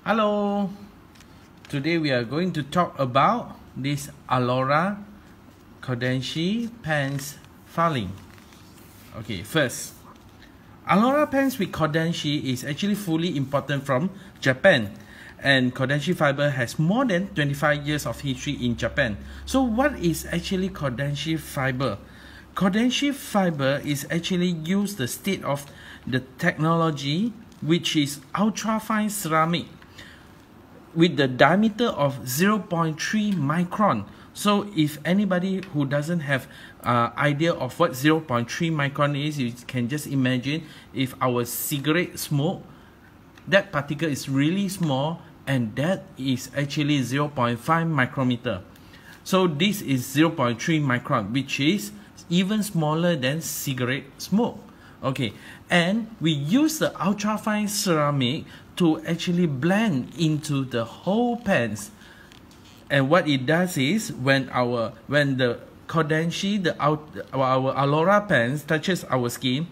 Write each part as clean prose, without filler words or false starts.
Hello, today we are going to talk about this Aulora Kodenshi pants filing. Okay, first, Aulora pants with Kodenshi is actually fully imported from Japan, and Kodenshi fiber has more than 25 years of history in Japan. So what is actually Kodenshi fiber? Kodenshi fiber is actually used the state of the technology, which is ultra fine ceramic with the diameter of 0.3 micron. So if anybody who doesn't have idea of what 0.3 micron is, you can just imagine if our cigarette smoke, that particle is really small, and that is actually 0.5 micrometer. So this is 0.3 micron, which is even smaller than cigarette smoke. Okay, and we use the ultra fine ceramic to actually blend into the whole pants. And what it does is when the Kodenshi, our Aulora pants touches our skin,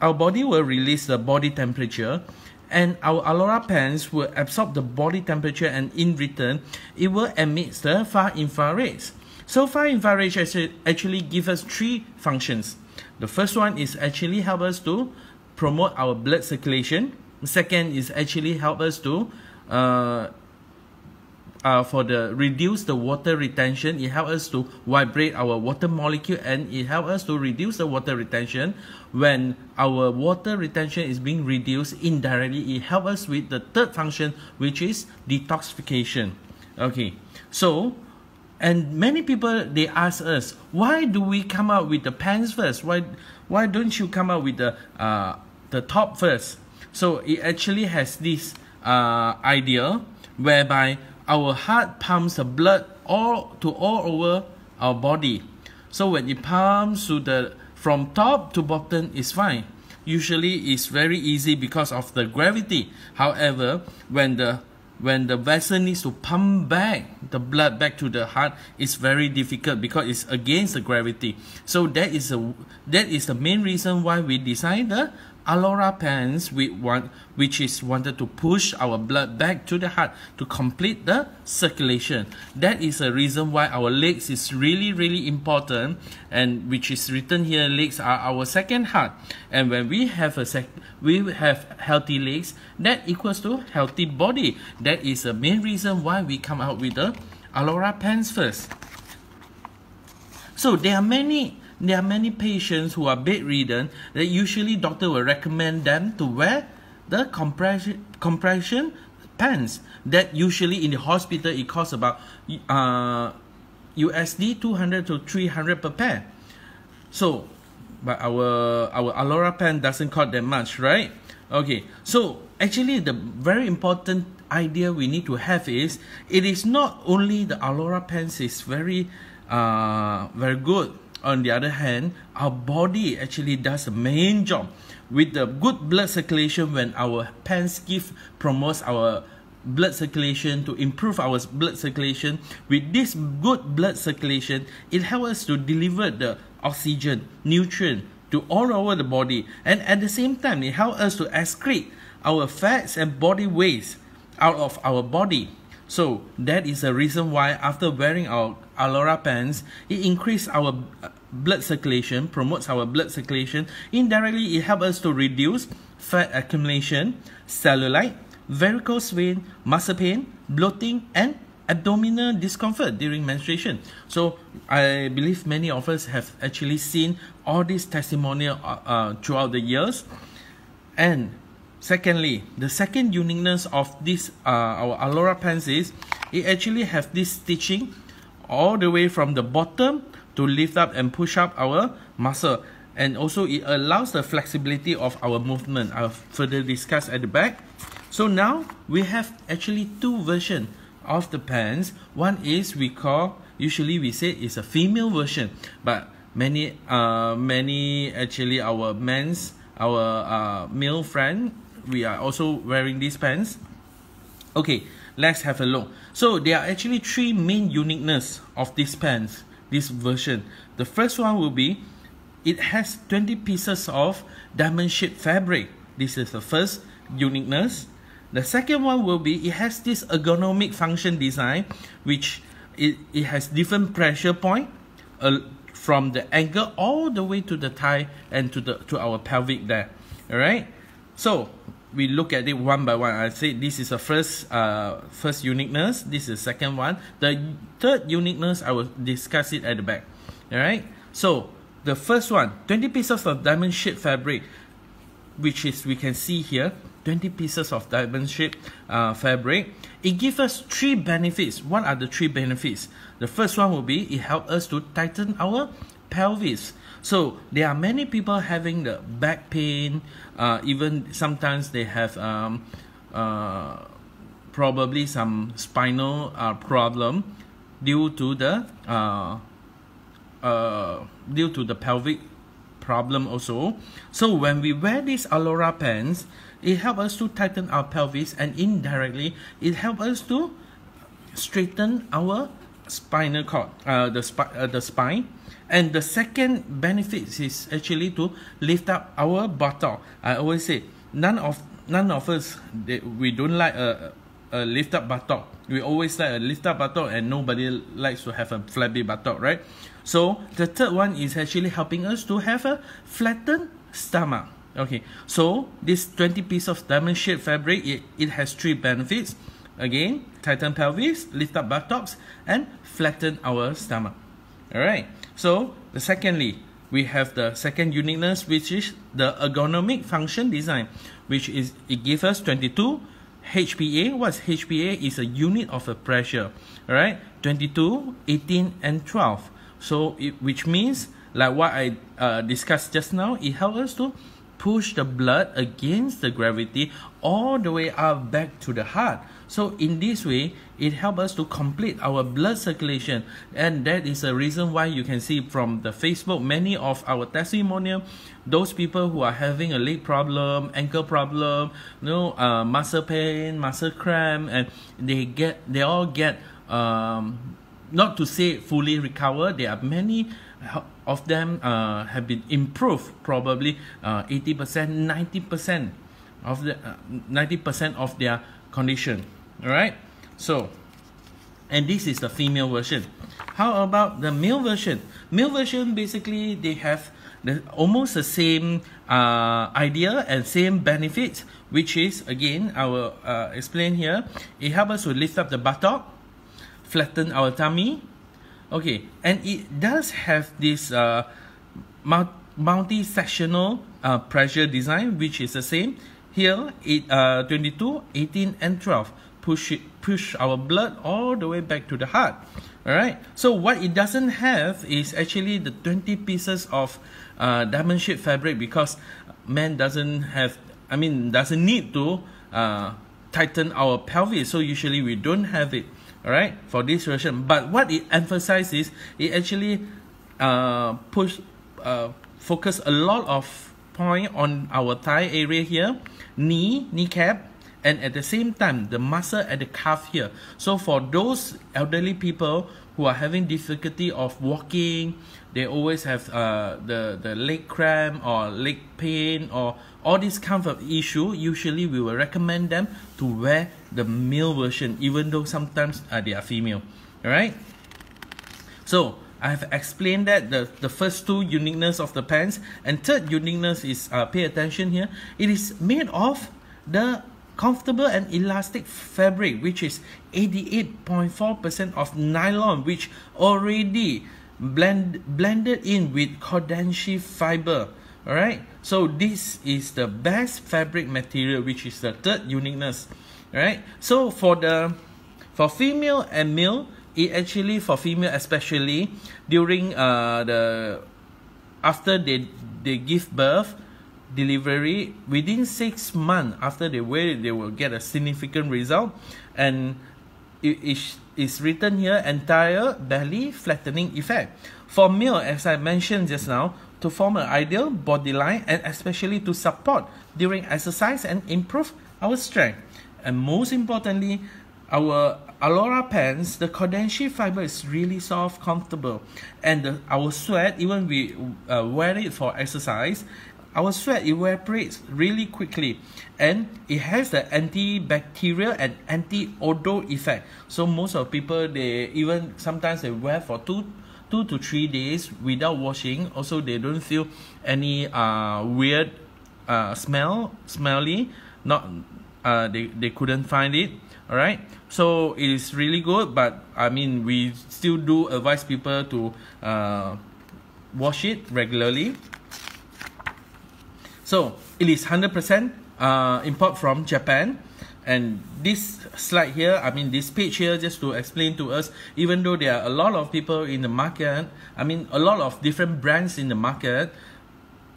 our body will release the body temperature, and our Aulora pants will absorb the body temperature, and in return it will emit the far infrared. So far infrared actually give us three functions. The first one is actually help us to promote our blood circulation. The second is actually help us to reduce the water retention. It helps us to vibrate our water molecule, and it helps us to reduce the water retention. When our water retention is being reduced indirectly, it helps us with the third function, which is detoxification. Okay, so and many people, they ask us, why do we come out with the pants first? Why don't you come out with the top first? So it actually has this idea whereby our heart pumps the blood all over our body. So when it pumps from top to bottom, is fine. Usually it's very easy because of the gravity. However, when the vessel needs to pump back the blood back to the heart, it's very difficult because it's against the gravity. So that is the main reason why we designed the Aulora pants which is wanted to push our blood back to the heart to complete the circulation. That is a reason why our legs is really important, and which is written here, legs are our second heart. And when we have healthy legs, that equals to healthy body. That is the main reason why we come out with the Aulora pants first. So there are many patients who are bedridden that usually doctor will recommend them to wear the compression pants. That usually in the hospital it costs about USD 200 to 300 per pair. So but our Aulora pants doesn't cost that much, right? Okay, so actually the very important idea we need to have is, it is not only the Aulora pants is very good. On the other hand, our body actually does the main job with the good blood circulation. When our pants promotes our blood circulation, to improve our blood circulation, with this good blood circulation, it helps us to deliver the oxygen, nutrient to all over the body, and at the same time it helps us to excrete our fats and body waste out of our body. So that is the reason why after wearing our Aulora pants, it increases our blood circulation, promotes our blood circulation. Indirectly, it helps us to reduce fat accumulation, cellulite, varicose vein, muscle pain, bloating, and abdominal discomfort during menstruation. So I believe many of us have actually seen all these testimonials throughout the years. And secondly, the second uniqueness of this our Aulora pants is, it actually has this stitching all the way from the bottom to lift up and push up our muscle, and also it allows the flexibility of our movement. I'll further discuss at the back. So now we have actually two versions of the pants. One is usually we say it's a female version, but many actually our male friend, we are also wearing these pants. Okay, let's have a look. So there are actually three main uniqueness of these pants, this version. The first one will be, it has 20 pieces of diamond shaped fabric. This is the first uniqueness. The second one will be, it has this ergonomic function design, which it has different pressure point from the ankle all the way to the thigh and to our pelvic there. All right. So we look at it one by one. I say this is the first uniqueness. This is the second one. The third uniqueness, I will discuss it at the back. All right. So the first one, 20 pieces of diamond shaped fabric, which is, we can see here, 20 pieces of diamond shaped fabric. It gives us 3 benefits. What are the 3 benefits? The first one will be, it helps us to tighten our pelvis. So there are many people having the back pain, even sometimes they have probably some spinal problem due to the pelvic problem also. So when we wear these Aulora pants, it helps us to tighten our pelvis, and indirectly it helps us to straighten our spinal cord, the spine. And the second benefit is actually to lift up our buttock. I always say, none of us, we don't like a lift up buttock. We always like a lift up buttock, and nobody likes to have a flabby buttock, right? So the third one is actually helping us to have a flattened stomach. Okay, so this 20 piece of diamond shaped fabric, it has 3 benefits. Again, tighten pelvis, lift up buttocks, and flatten our stomach. Alright, so secondly, we have the second uniqueness, which is the ergonomic function design, which is, it gives us 22 HPA. What's HPA? Is a unit of a pressure. Alright, 22, 18, and 12. So which means, like what I discussed just now, it helps us to push the blood against the gravity all the way up back to the heart. So in this way, it helps us to complete our blood circulation, and that is a reason why you can see from the Facebook, many of our testimonial, those people who are having a leg problem, ankle problem, muscle pain, muscle cramp, and they all get not to say fully recover. There are many of them have been improved, probably 80%, 90% of the 90% of their condition. All right. So, and this is the female version. How about the male version? Male version, basically they have almost the same idea and same benefits, which is, again, I will explain here. It helps us to lift up the buttock, flatten our tummy. Okay, and it does have this multi-sectional pressure design, which is the same. Here, 22, 18, and 12. Push our blood all the way back to the heart. Alright, so what it doesn't have is actually the 20 pieces of diamond shaped fabric, because man doesn't need to tighten our pelvis, so usually we don't have it. Alright, for this version. But what it emphasizes, it actually focus a lot of point on our thigh area here, kneecap, and at the same time the muscle at the calf here. So for those elderly people who are having difficulty of walking, they always have the leg cramp or leg pain or all these kind of issue, usually we will recommend them to wear the male version, even though sometimes they are female. Alright, so I have explained that the first 2 uniqueness of the pants, and third uniqueness is, pay attention here, it is made of the comfortable and elastic fabric, which is 88.4% of nylon, which already blended in with Kodenshi fiber. Alright, so this is the best fabric material, which is the third uniqueness. Alright, so for female and male, it actually, for female especially, during after they give birth, delivery, within 6 months after they wear it, they will get a significant result. And it is written here, entire belly flattening effect. For male, as I mentioned just now, to form an ideal body line, and especially to support during exercise and improve our strength. And most importantly, our Aulora pants, the Kodenshi fiber is really soft, comfortable, and our sweat, even we wear it for exercise, our sweat evaporates really quickly, and it has the antibacterial and anti-odor effect. So most of people, they even sometimes they wear for 2 to 3 days without washing. Also, they don't feel any weird smelly. Not they couldn't find it. All right. So it is really good, but I mean, we still do advise people to wash it regularly. So it is 100% import from Japan. And this slide here, I mean this page here, just to explain to us, even though there are a lot of people in the market, I mean a lot of different brands in the market,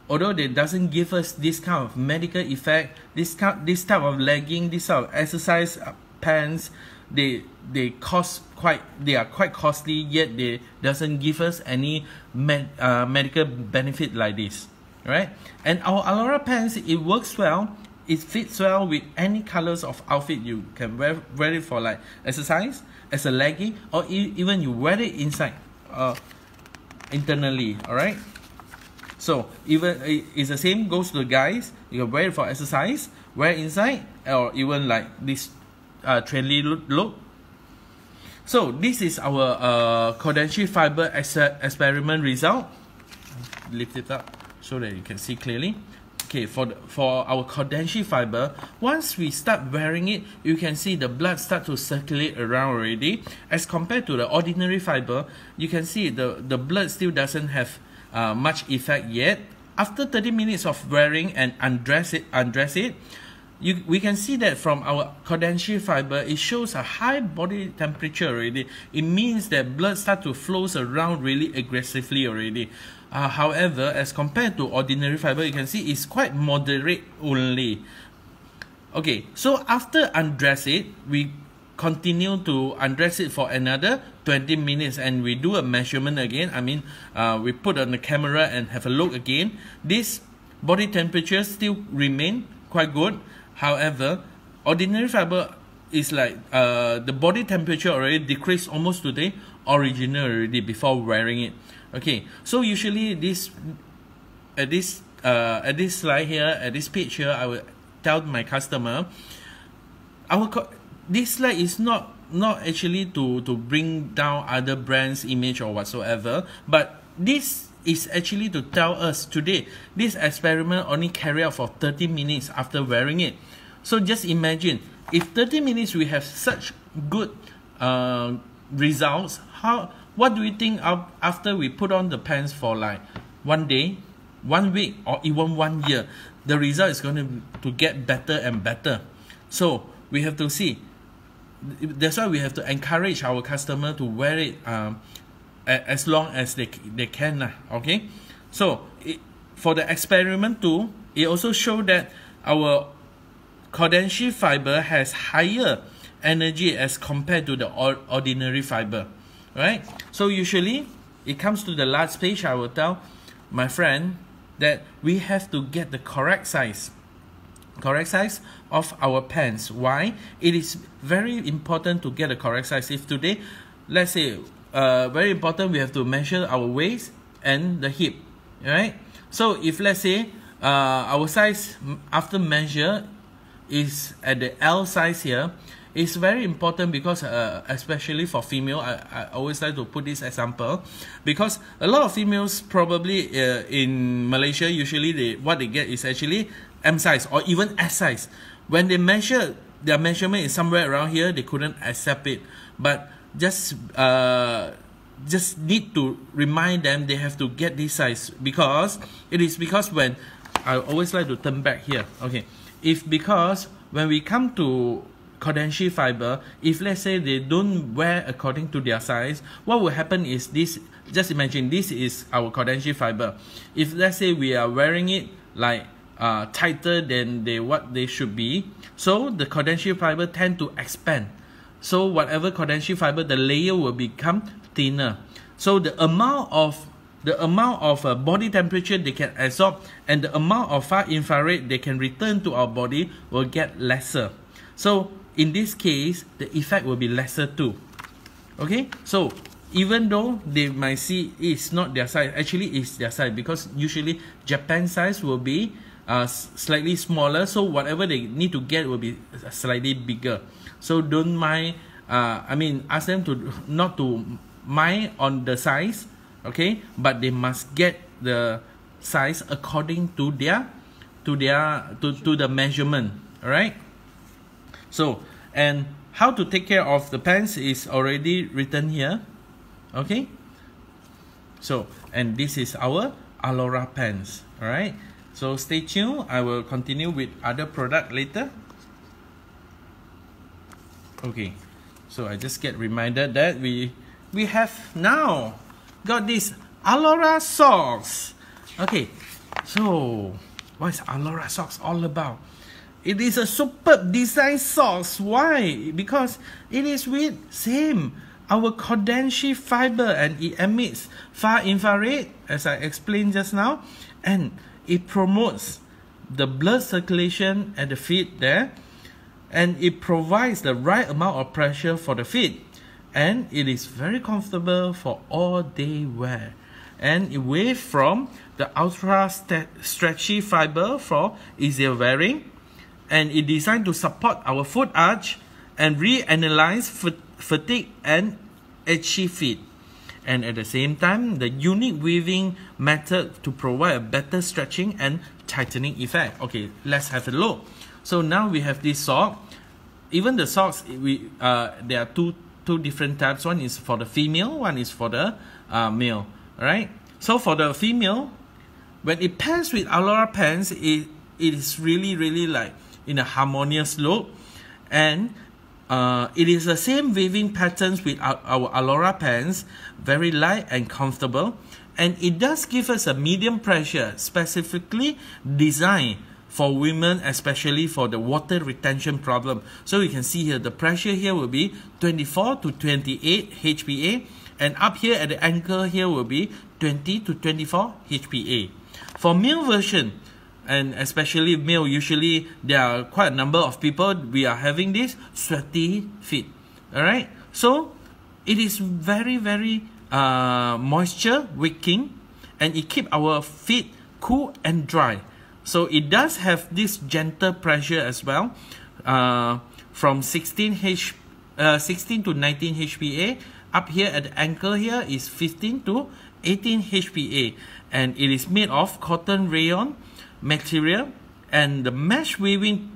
although they doesn't give us this kind of medical effect, this type of legging, this type of exercise pants, they are quite costly, yet they doesn't give us any medical benefit like this, right? And our Aulora pants, it works well. It fits well with any colors of outfit. You can wear it for like exercise, as a legging, or even you wear it inside, internally. All right. So even it's the same goes to the guys. You can wear it for exercise, wear it inside, or even like this trendy look. So this is our Kodenshi fiber experiment result. Lift it up so that you can see clearly. Okay, for our Kodenshi fiber, once we start wearing it, you can see the blood start to circulate around already. As compared to the ordinary fiber, you can see the blood still doesn't have much effect yet. After 30 minutes of wearing and undress it, we can see that from our Kodenshi fiber, it shows a high body temperature already. It means that blood start to flow around really aggressively already. However, as compared to ordinary fiber, you can see it's quite moderate only. Okay, so after undress it, we continue to undress it for another 20 minutes and we do a measurement again. I mean, we put on the camera and have a look again. This body temperature still remain quite good. However, ordinary fiber is like the body temperature already decreased almost to the original already before wearing it. Okay, so usually at this slide here, at this page here, I will tell my customer, this slide is not actually to bring down other brands' image or whatsoever, but this is actually to tell us today this experiment only carry out for 30 minutes after wearing it. So just imagine if 30 minutes we have such good results, what do you think after we put on the pants for like 1 day, 1 week, or even 1 year? The result is going to get better and better. So we have to see. That's why we have to encourage our customer to wear it as long as they can. Okay. So for the experiment too, it also showed that our Kodenshi fiber has higher energy as compared to the ordinary fiber. Right? So usually it comes to the last page, I will tell my friend that we have to get the correct size of our pants. Why? It is very important to get the correct size. If today, let's say, very important, we have to measure our waist and the hip, right? So if let's say our size after measure is at the L size here, it's very important because especially for female, I always like to put this example, because a lot of females probably in Malaysia, usually what they get is actually M size or even S size. When they measure, their measurement is somewhere around here, they couldn't accept it. But just need to remind them they have to get this size, because when I always like to turn back here. Okay, because when we come to Kodenshi fiber, if let's say they don't wear according to their size, what will happen is this. Just imagine this is our Kodenshi fiber. If let's say we are wearing it like tighter than what they should be, so the Kodenshi fiber tend to expand. So whatever Kodenshi fiber, the layer will become thinner. So the amount of body temperature they can absorb and the amount of far infrared they can return to our body will get lesser. So in this case, the effect will be lesser too. Okay, so even though they might see it's not their size, actually it's their size, because usually Japan size will be slightly smaller, so whatever they need to get will be slightly bigger. So don't mind, ask them to not to mind on the size, okay, but they must get the size according to their to the measurement. All right. So, and how to take care of the pants is already written here. Okay. So, and this is our Aulora pants. All right. So stay tuned. I will continue with other product later. Okay. So I just get reminded that we have now got this Aulora socks. Okay. So what is Aulora socks all about? It is a superb design socks. Why? Because it is with our Kodenshi fiber, and it emits far infrared, as I explained just now, and it promotes the blood circulation at the feet there, and it provides the right amount of pressure for the feet, and it is very comfortable for all day wear, and it weave from the ultra stretchy fiber for easier wearing, and it designed to support our foot arch and reanalyze fatigue and itchy feet. And at the same time, the unique weaving method to provide a better stretching and tightening effect. Okay, let's have a look. So now we have this sock. Even the socks, there are two different types. One is for the female, one is for the male. Alright. So for the female, when it pairs with Aulora pants, it is really like in a harmonious look, and it is the same weaving patterns with our Aulora pants, very light and comfortable, and it does give us a medium pressure, specifically designed for women, especially for the water retention problem. So you can see here the pressure here will be 24 to 28 HPA, and up here at the ankle here will be 20 to 24 HPA. For male version, and especially male, usually there are quite a number of people, we are having this sweaty feet. Alright, so it is very moisture wicking, and it keeps our feet cool and dry. So it does have this gentle pressure as well, from 16 to 19 HPA. Up here at the ankle here is 15 to 18 HPA, and it is made of cotton rayon material, and the mesh weaving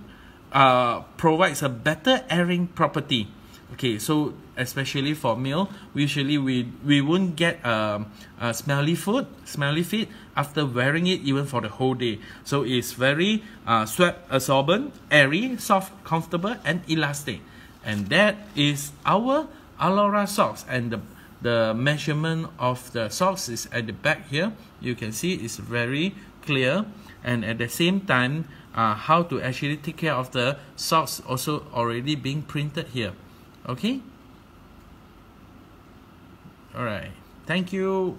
provides a better airing property. Okay, so especially for male, usually we won't get a smelly feet after wearing it even for the whole day. So it's very sweat absorbent, airy, soft, comfortable, and elastic. And that is our Aulora socks, and the measurement of the socks is at the back here. You can see it's very clear, and at the same time how to actually take care of the socks also already being printed here. Okay, all right, thank you.